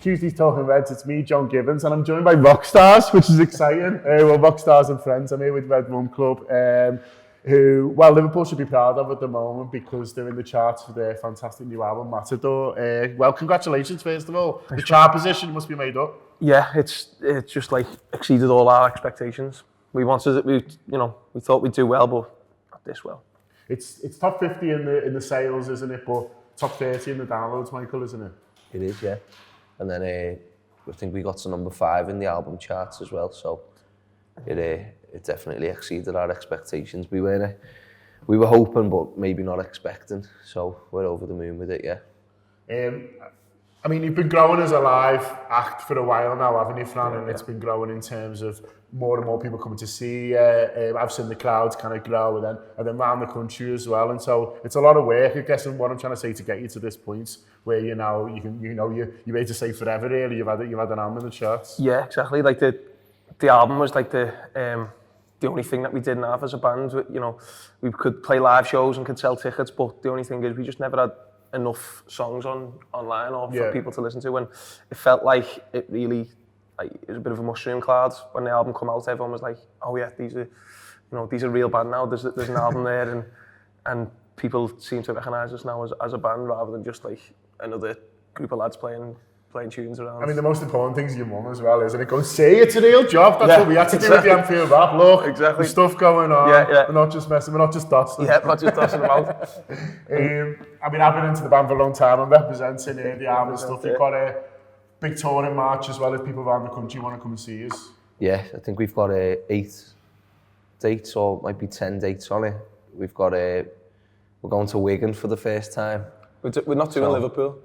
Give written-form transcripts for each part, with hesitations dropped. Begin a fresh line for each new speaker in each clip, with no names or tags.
Tuesday's Talking Reds, it's me, John Gibbons, and I'm joined by rock stars, which is exciting. Rock stars and friends. I'm here with Red Rum Club, who, well, Liverpool should be proud of at the moment because they're in the charts for their fantastic new album, Matador. Well, congratulations, first of all. The chart position must be made up.
Yeah, it's just like exceeded all our expectations. We wanted it, we thought we'd do well, but not this well.
It's top 50 in the sales, isn't it? But top 30 in the downloads, Michael, isn't it?
It is, yeah. And then I think we got to number 5 in the album charts as well. So it definitely exceeded our expectations. We were hoping, but maybe not expecting. So we're over the moon with it, yeah.
I mean, you've been growing as a live act for a while now, haven't you, Fran? And it's been growing in terms of more and more people coming to see. I've seen the crowds kind of grow, and then around the country as well. And so it's a lot of work, I guess. And what I'm trying to say to get you to this point where you're able to say forever. Really, you've had an album in the charts.
Yeah, exactly. Like the album was like the only thing that we didn't have as a band. We could play live shows and could sell tickets, but the only thing is we just never had enough songs online or for people to listen to, and it felt like it really it was a bit of a mushroom cloud when the album came out. Everyone was like, oh yeah, these are real band now, there's an album there, and people seem to recognise us now as a band rather than just like another group of lads playing tunes around.
I mean, the most important thing is your mum as well, isn't it? Go say it's a real job. That's what we had to do with the Anfield rap. Look,
exactly.
There's stuff going on.
Yeah.
We're not just messing. We're not just dossing.
Yeah, not just dossing them out.
I mean, I've been into the band for a long time. I'm representing the album and stuff. You've got a big tour in March as well. If people around the country want to come and see us.
Yeah, I think we've got 8 dates, or it might be 10 dates on it. We've got we're going to Wigan for the first time.
We're not doing Liverpool.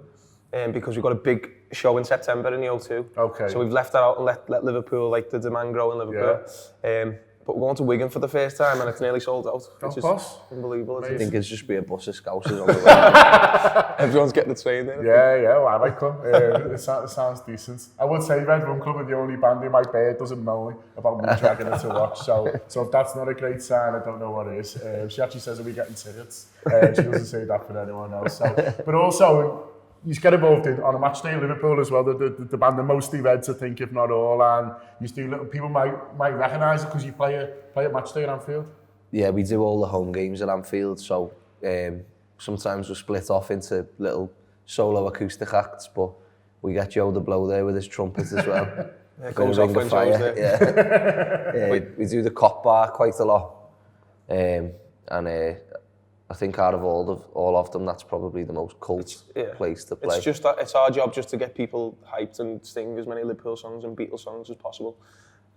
Because we've got a big show in September in the O2.
Okay.
So we've left that out and let Liverpool, like the demand grow in Liverpool. Yeah. But we're going to Wigan for the first time and it's nearly sold out. Which is unbelievable.
I think it's just be a bus of Scousers on the way.
Everyone's getting the train there.
Yeah, well, I like them. It sounds decent. I would say Red Rum Club are the only band in my bed doesn't know about me dragging her to watch. So if that's not a great sign, I don't know what is. She actually says, are we getting tickets? She doesn't say that for anyone else. But also, you get involved on a match day in Liverpool as well. The band are mostly Reds, I think, if not all, and you do little. People might recognise it because you play a match day at Anfield.
Yeah, we do all the home games at Anfield, so sometimes we split off into little solo acoustic acts, but we get Joe the Blow there with his trumpet as well.
It goes off when Joe's there.
We do the cop bar quite a lot, and I think out of all of them, that's probably the most cult place to play.
It's our job just to get people hyped and sing as many Liverpool songs and Beatles songs as possible,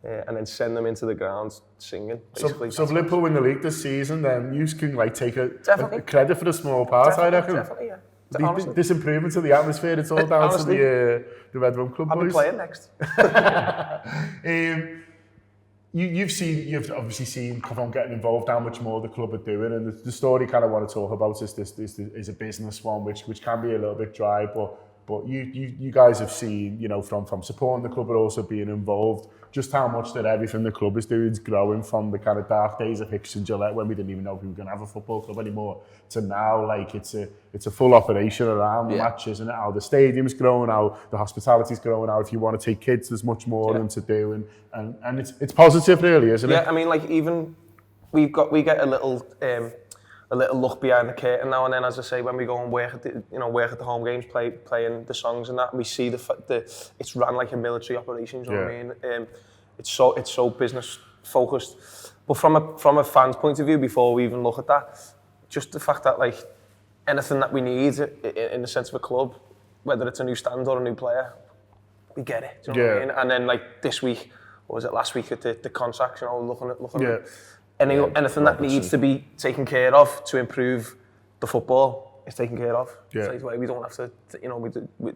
and then send them into the ground singing.
So if Liverpool win the league this season, then you can take a credit for the small part. I reckon.
Definitely, yeah.
This improvement to the atmosphere, it's all down to the Red Rum Club boys.
I'll be playing next.
You've obviously seen Covon getting involved, how much more the club are doing, and the story kind of want to talk about is a business one, which can be a little bit dry, but you guys have seen, from supporting the club but also being involved, just how much that everything the club is doing is growing from the kind of dark days of Hicks and Gillette when we didn't even know if we were going to have a football club anymore to now, like it's a full operation around the matches, and how the stadium's growing, how the hospitality's growing, how if you want to take kids, there's much more than to do, and it's positive really, isn't it?
Yeah, I mean, like even we get a little look behind the curtain now and then, as I say, when we go and work at the home games, playing the songs and that, we see it's run like a military operation. You know what I mean? It's so business focused. But from a fan's point of view, before we even look at that, just the fact that like anything that we need in the sense of a club, whether it's a new stand or a new player, we get it. Do you know what I mean? And then like this week, or was it last week at the contracts? Looking at. Anything that needs to be taken care of to improve the football is taken care of. Straight away. We don't have to,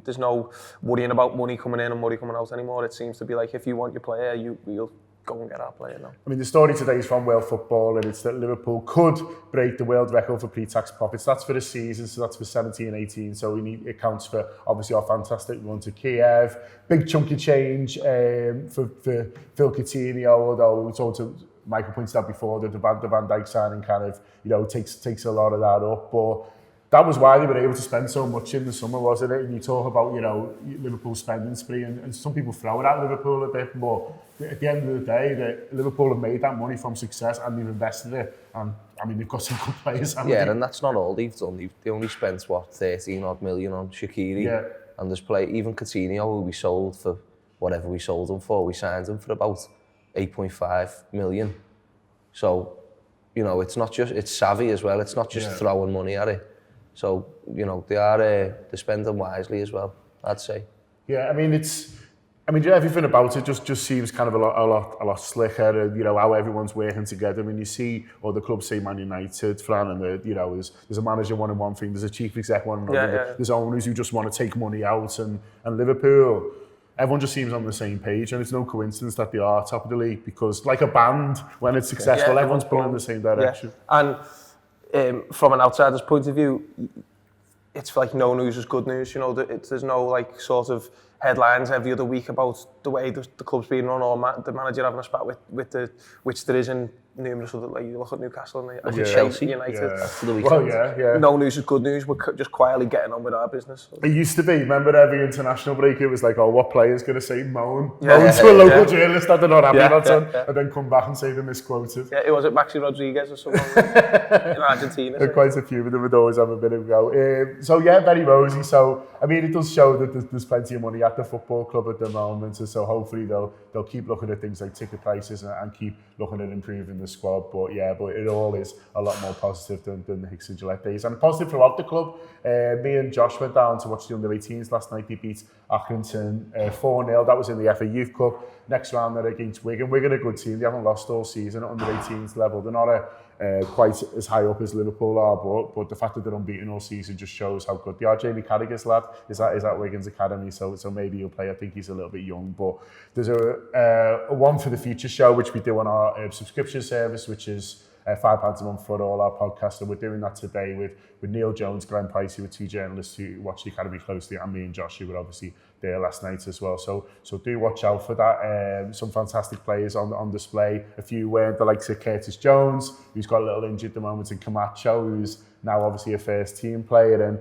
there's no worrying about money coming in and money coming out anymore. It seems to be like, if you want your player, you'll go and get our player now.
I mean, the story today is from World Football, and it's that Liverpool could break the world record for pre-tax profits. That's for the season, so that's for 17-18. So it counts for, obviously, our fantastic run to Kiev. Big chunky change for Phil Coutinho, although it's also, Michael pointed out before, that the Van Dijk signing kind of, takes a lot of that up. But that was why they were able to spend so much in the summer, wasn't it? And you talk about, Liverpool spending spree, and some people throw it at Liverpool a bit, but at the end of the day, Liverpool have made that money from success and they've invested it. And I mean, they've got some good players.
And that's not all they've done. They only spent, 13 odd million on Shaqiri. Yeah. And there's even Coutinho, who we sold for whatever we sold him for, we signed him for about 8.5 million. So, it's not just, it's savvy as well. It's not just throwing money at it. So, they're spending wisely as well, I'd say. Yeah,
I mean, everything about it just seems kind of a lot slicker, and how everyone's working together. I mean, you see other clubs, say Man United, Fran, and there's a manager wanting one thing, there's a chief exec wanting another, there's owners who just want to take money out, and Liverpool, everyone just seems on the same page, and it's no coincidence that they are top of the league, because like a band, when it's successful, everyone's pulling in the same direction.
Yeah. And from an outsider's point of view, it's like no news is good news. There's no like sort of headlines every other week about the way the club's being run, or the manager having a spat which there is in numerous other, like you look at Newcastle and
Chelsea,
United.
Well,
no news is good news. We're just quietly getting on with our business.
It used to be. Remember, every international break, it was like, oh, what player's going to say moan to a local journalist that they're not happy about it, and then come back and say they're misquoted.
Yeah, it was at Maxi Rodriguez or someone in Argentina.
Quite a few of them would always have a bit of a go. So yeah, very rosy. So I mean, it does show that there's plenty of money at the football club at the moment, and so hopefully they'll keep looking at things like ticket prices and keep looking at improving the squad. But it all is a lot more positive than the Hicks and Gillette days, and positive throughout the club. Me and Josh went down to watch the under-18s last night. They beat Accrington 4-0. That was in the FA Youth Cup. Next round they're against Wigan. Wigan are a good team. They haven't lost all season at under-18s level. They're not quite as high up as Liverpool are, but the fact that they're unbeaten all season just shows how good they are. Jamie Carragher's lad is at Wigan's academy, so maybe he'll play. I think he's a little bit young, but there's a One for the Future show which we do on our subscription service, which is £5 a month for all our podcasts, and we're doing that today with Neil Jones, Glenn Price, who are two journalists who watch the academy closely, and me and Josh, who were obviously there last night as well. So do watch out for that. Some fantastic players on display. A few weren't, the likes of Curtis Jones, who's got a little injured at the moment, and Camacho, who's now obviously a first team player. And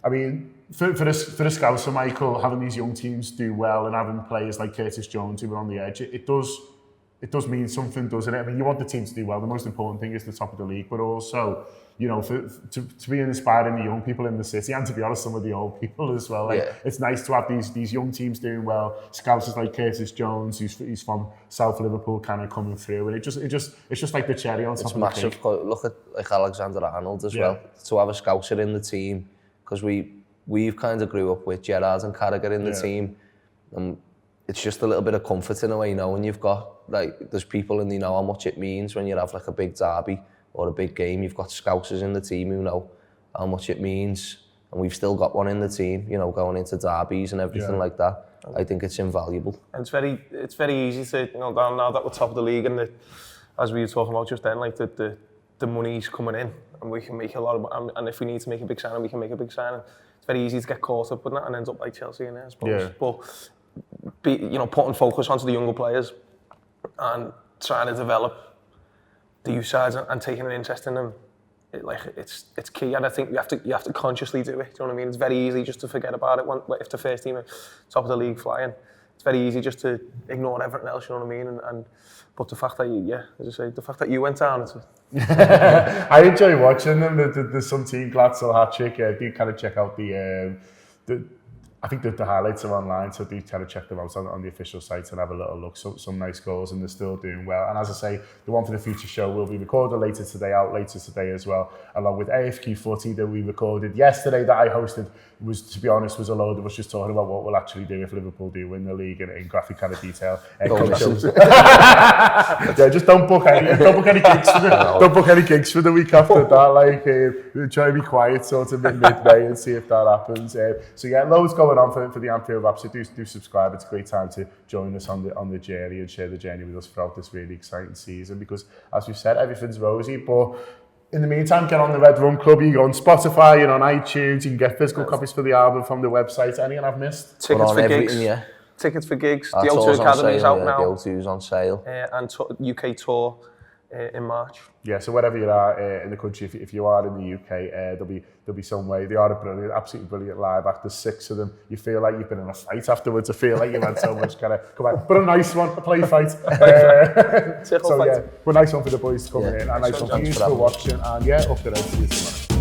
I mean, for a Scouser, Michael, having these young teams do well and having players like Curtis Jones who are on the edge, it does mean something, doesn't it? I mean, you want the team to do well. The most important thing is the top of the league, but also, to be inspiring the young people in the city, and to be honest, some of the old people as well. It's nice to have these young teams doing well. Scousers like Curtis Jones, who's from South Liverpool, kind of coming through, and it's just like the cherry on top of the cake.
It's massive. Look at like Alexander-Arnold as well. To have a Scouser in the team, because we've kind of grew up with Gerrard and Carragher in the team, and it's just a little bit of comfort in a way, when you've got, like, there's people and they know how much it means when you have like a big derby or a big game. You've got Scousers in the team who know how much it means, and we've still got one in the team, going into derbies and everything like that. I think it's invaluable. And
it's very easy to, now that we're top of the league, and as we were talking about just then, like the money's coming in, and we can make a lot of, and if we need to make a big signing, we can make a big signing. It's very easy to get caught up with that and end up like Chelsea in there, I suppose. But putting focus onto the younger players and trying to develop the youth sides and taking an interest in them, it's key. And I think you have to consciously do it. Do you know what I mean? It's very easy just to forget about it if the first team are top of the league flying. It's very easy just to ignore everything else. You know what I mean? But the fact that the fact that you went down,
I enjoy watching them. There's some team, Gladstone hat-trick. Do kind of check out the I think that the highlights are online, so do kind of check them out on the official site and have a little look. So, some nice goals, and they're still doing well. And as I say, the One for the Future show will be recorded later today as well, along with AFQ Footy that we recorded yesterday that I hosted. To be honest, was a load of us just talking about what we'll actually do if Liverpool do win the league in graphic kind of detail. Just don't book any gigs for the week after that. Try to be quiet sort of mid-May and see if that happens. So yeah, loads going on for the Anfield Wrap, so do subscribe. It's a great time to join us on the journey and share the journey with us throughout this really exciting season, because as we've said, everything's rosy. But in the meantime, get on the Red Rum Club. You go on Spotify, you're on iTunes, you can get physical copies for the album from the website. Anything I've missed?
Tickets for gigs. Tickets for gigs. The O2 Academy's out now.
The O2's on sale.
And UK tour in March.
Yeah, so wherever you are in the country, if you are in the UK, there'll be some way. They are a brilliant, absolutely brilliant live act. There's 6 of them. You feel like you've been in a fight afterwards. I feel like you've had so much kind of come out, but a nice one, a play fight. So
fight.
yeah, but nice one for the boys to come in, and nice one for
Thanks
you
for
for
having me.
watching. And yeah, up to date. See you tomorrow.